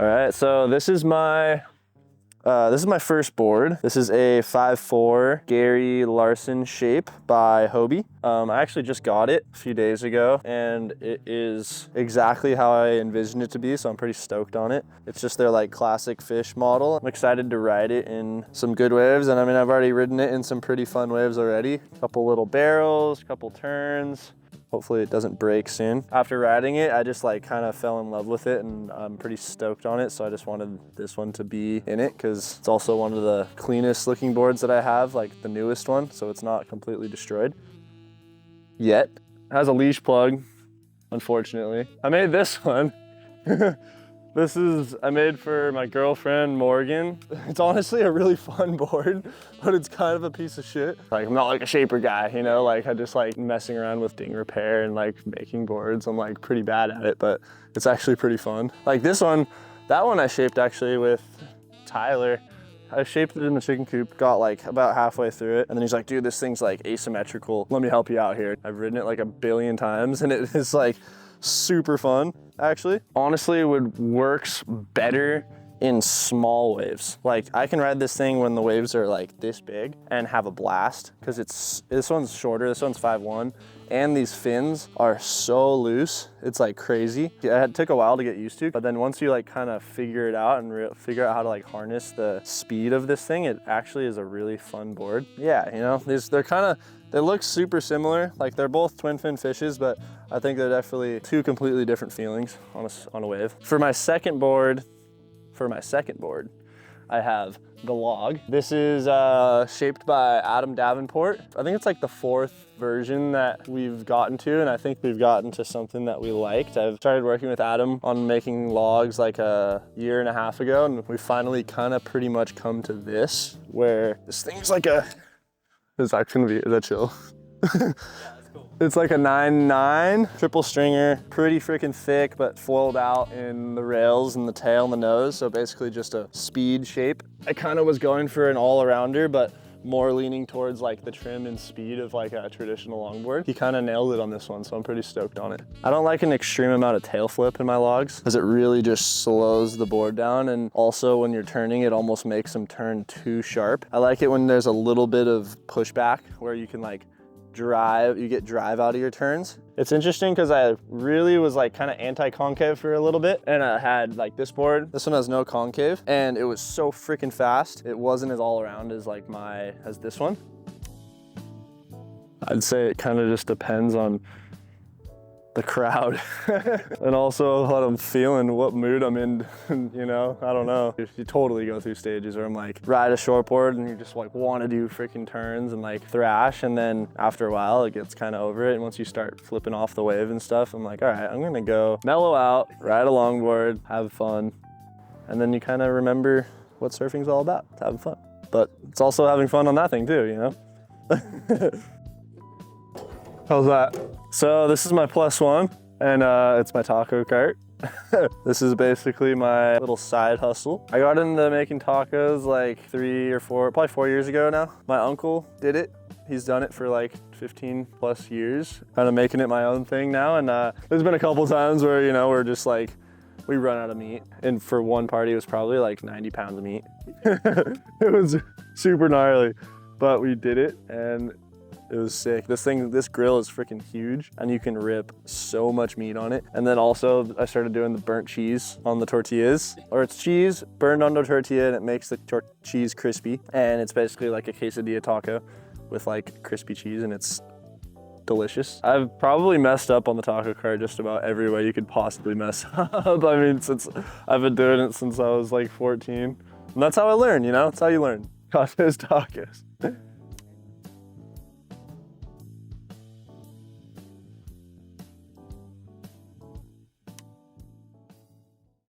right, so this is my first board. This is a 5'4" Gary Larson shape by Hobie. I actually just got it a few days ago and it is exactly how I envisioned it to be, so I'm pretty stoked on it. It's just their like classic fish model. I'm excited to ride it in some good waves, and I mean, I've already ridden it in some pretty fun waves already. A couple little barrels, couple turns. Hopefully it doesn't break soon. After riding it, I just like kind of fell in love with it and I'm pretty stoked on it. So I just wanted this one to be in it because it's also one of the cleanest looking boards that I have, like the newest one. So it's not completely destroyed yet. It has a leash plug, unfortunately. I made this one. I made for my girlfriend, Morgan. It's honestly a really fun board, but it's kind of a piece of shit. Like, I'm not like a shaper guy, you know? Like, I just like messing around with ding repair and like making boards. I'm like pretty bad at it, but it's actually pretty fun. Like this one, that one I shaped actually with Tyler. I shaped it in the chicken coop, got like about halfway through it, and then he's like, dude, this thing's like asymmetrical. Let me help you out here. I've ridden it like a billion times and it is like super fun, actually. Honestly, it works better in small waves. Like I can ride this thing when the waves are like this big and have a blast, because this one's shorter, this one's 5'1", and these fins are so loose, it's like crazy. It took a while to get used to, but then once you like kind of figure it out and figure out how to like harness the speed of this thing, it actually is a really fun board. Yeah, you know, they look super similar. Like they're both twin fin fishes, but I think they're definitely two completely different feelings on a wave. For my second board, I have the Log. This is shaped by Adam Davenport. I think it's like the 4th version that we've gotten to, and I think we've gotten to something that we liked. I've started working with Adam on making logs like a year and a half ago, and we finally kind of pretty much come to this, where this thing's like is that chill? It's like a 9/9 triple stringer, pretty freaking thick, but foiled out in the rails and the tail and the nose. So basically just a speed shape. I kind of was going for an all-arounder, but more leaning towards like the trim and speed of like a traditional longboard. He kind of nailed it on this one, so I'm pretty stoked on it. I don't like an extreme amount of tail flip in my logs because it really just slows the board down, and also when you're turning, it almost makes them turn too sharp. I like it when there's a little bit of pushback where you can like you get drive out of your turns. It's interesting because I really was like kind of anti-concave for a little bit, and I had like this board. This one has no concave, and it was so freaking fast. It wasn't as all around as like as this one. I'd say it kind of just depends on the crowd and also what I'm feeling, what mood I'm in, you know, I don't know. You totally go through stages where I'm like ride a shortboard and you just like want to do freaking turns and like thrash, and then after a while it gets kind of over it, and once you start flipping off the wave and stuff, I'm like, all right, I'm gonna go mellow out, ride a longboard, have fun, and then you kind of remember what surfing's all about. It's having fun, but it's also having fun on that thing too, you know. How's that? So this is my +1, and it's my taco cart. This is basically my little side hustle. I got into making tacos like 3 or 4, probably 4 years ago now. My uncle did it. He's done it for like 15+ years, kind of making it my own thing now. And there's been a couple times where, you know, we're just like, we run out of meat. And for one party, it was probably like 90 pounds of meat. It was super gnarly, but we did it, and it was sick. This grill is freaking huge, and you can rip so much meat on it. And then also I started doing the burnt cheese on the tortillas, or it's cheese burned onto a tortilla and it makes the cheese crispy. And it's basically like a quesadilla taco with like crispy cheese, and it's delicious. I've probably messed up on the taco cart just about every way you could possibly mess up. I mean, since I've been doing it since I was like 14. And that's how I learn, you know? That's how you learn. Tacos.